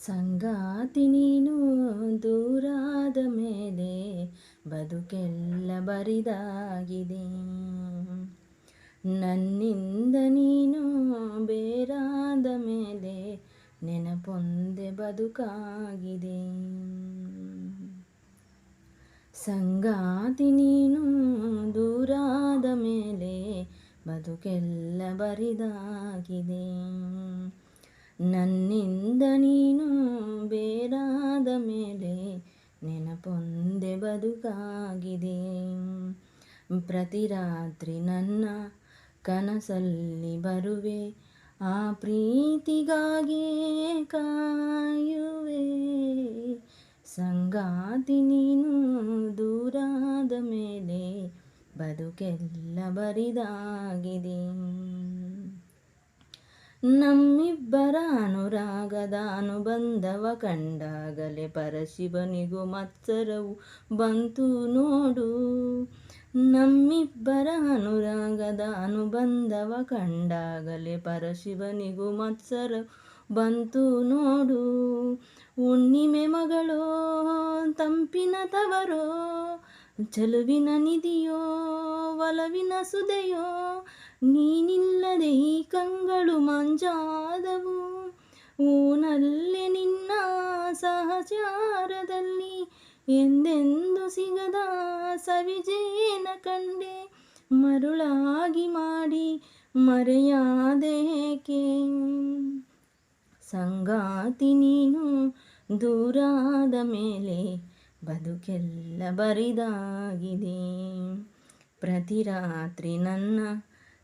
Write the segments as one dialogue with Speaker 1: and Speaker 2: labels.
Speaker 1: ಸಂಗಾತಿ ನೀನು ದೂರಾದ ಮೇಲೆ ಬದುಕೆಲ್ಲ ಬರಿದಾಗಿದೆ. ನನ್ನಿಂದ ನೀನು ಬೇರಾದ ಮೇಲೆ ನೆನಪೊಂದೆ ಬದುಕಾಗಿದೆ. ಸಂಗಾತಿ ನೀನು ದೂರಾದ ಮೇಲೆ ಬದುಕೆಲ್ಲ ಬರಿದಾಗಿದೆ. ನನ್ನಿಂದ ನೀನು ಬೇರಾದ ಮೇಲೆ ನೆನಪೊಂದೆ ಬದುಕಾಗಿದೆ. ಪ್ರತಿ ರಾತ್ರಿ ನನ್ನ ಕನಸಲ್ಲಿ ಬರುವೆ, ಆ ಪ್ರೀತಿಗಾಗಿ ಕಾಯುವೆ. ಸಂಗಾತಿ ನೀನು ದೂರಾದ ಮೇಲೆ ಬದುಕೆಲ್ಲ ಬರಿದಾಗಿದೆ. ನಮ್ಮಿಬ್ಬರ ಅನುರಾಗದ ಅನುಬಂಧವ ಕಂಡಾಗಲೇ ಪರಶಿವನಿಗೂ ಮತ್ಸರವು ಬಂತು ನೋಡು. ನಮ್ಮಿಬ್ಬರ ಅನುರಾಗದ ಅನುಬಂಧವ ಕಂಡಾಗಲೇ ಪರಶಿವನಿಗೂ ಮತ್ಸರ ಬಂತು ನೋಡು. ಹುಣ್ಣಿಮೆ ಮಗಳೋ ತಂಪಿನ ತವರೋ, ಚಲುವಿನ ನಿಧಿಯೋ ಒಲವಿನ ಸುದೆಯೋ, ನೀನಿಲ್ಲದೆ ಈ ಕಂಗಳು ಮಂಜಾದವು. ಊನಲ್ಲೇ ನಿನ್ನ ಸಹಚಾರದಲ್ಲಿ ಎಂದೆಂದು ಸಿಗದ ಸವಿಜೇನ ಕಂಡೆ. ಮರುಳಾಗಿ ಮಾಡಿ ಮರೆಯಾದೇಕೆ. ಸಂಗಾತಿ ನೀನು ದೂರಾದ ಮೇಲೆ ಬದುಕೆಲ್ಲ ಬರಿದಾಗಿದೆ. ಪ್ರತಿ ರಾತ್ರಿ ನನ್ನ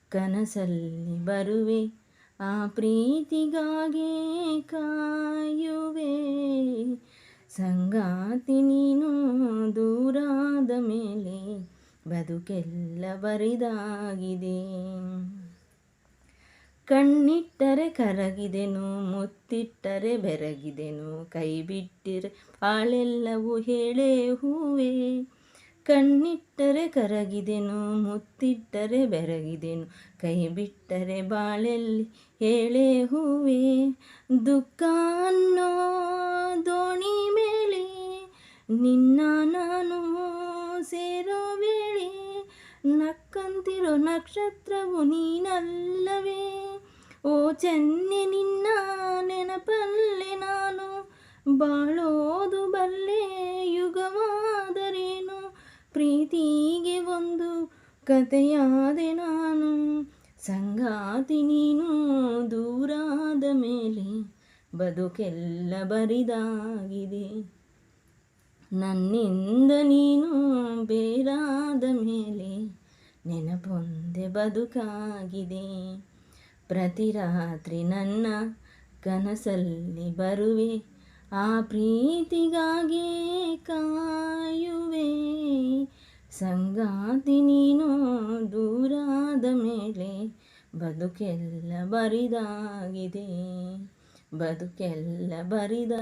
Speaker 1: ಕನಸಲ್ಲಿ ಬರುವೆ, ಆ ಪ್ರೀತಿಗಾಗಿ ಕಾಯುವೆ. ಸಂಗಾತಿ ನೀನು ದೂರಾದ ಮೇಲೆ ಬದುಕೆಲ್ಲ ಬರಿದಾಗಿದೆ. ಕಣ್ಣಿಟ್ಟರೆ ಕರಗಿದೆನು, ಮುತ್ತಿಟ್ಟರೆ ಬೆರಗಿದೆನು, ಕೈ ಬಿಟ್ಟರೆ ಬಾಳೆಲ್ಲವೂ ಹೇಳೆ ಹೂವೆ. ಕಣ್ಣಿಟ್ಟರೆ ಕರಗಿದೆನು, ಮುತ್ತಿಟ್ಟರೆ ಬೆರಗಿದೆನು, ಕೈ ಬಿಟ್ಟರೆ ಬಾಳೆಲ್ಲಿ ಹೇಳೆ ಹೂವೆ. ದುಃಖ ಅನ್ನೋ ದೋಣಿ ಮೇಲೆ ನಿನ್ನ ನಾನು ಸೇರೋ ವೇಳೆ, ನಕ್ಕಂತಿರೋ ನಕ್ಷತ್ರವು ನೀನಲ್ಲವೇ. ಓ ಚೆನ್ನೆ ನಿನ್ನ ನೆನಪಲ್ಲೇ ನಾನು ಬಾಳೋದು ಬಲ್ಲೆ ಯುಗವಾದರೇನು. ಪ್ರೀತಿಗೆ ಒಂದು ಕಥೆಯಾದೆ ನಾನು. ಸಂಗಾತಿ ನೀನು ದೂರಾದ ಮೇಲೆ ಬದುಕೆಲ್ಲ ಬರಿದಾಗಿದೆ. ನನ್ನಿಂದ ನೀನು ಬೇರಾದ ಮೇಲೆ ನೆನಪೊಂದೆ ಬದುಕಾಗಿದೆ. ಪ್ರತಿ ರಾತ್ರಿ ನನ್ನ ಕನಸಲ್ಲಿ ಬರುವೆ, ಆ ಪ್ರೀತಿಗಾಗಿ ಕಾಯುವೆ. ಸಂಗಾತಿ ನೀನು ದೂರಾದ ಮೇಲೆ ಬದುಕೆಲ್ಲ ಬರಿದಾಗಿದೆ. ಬದುಕೆಲ್ಲ ಬರಿದ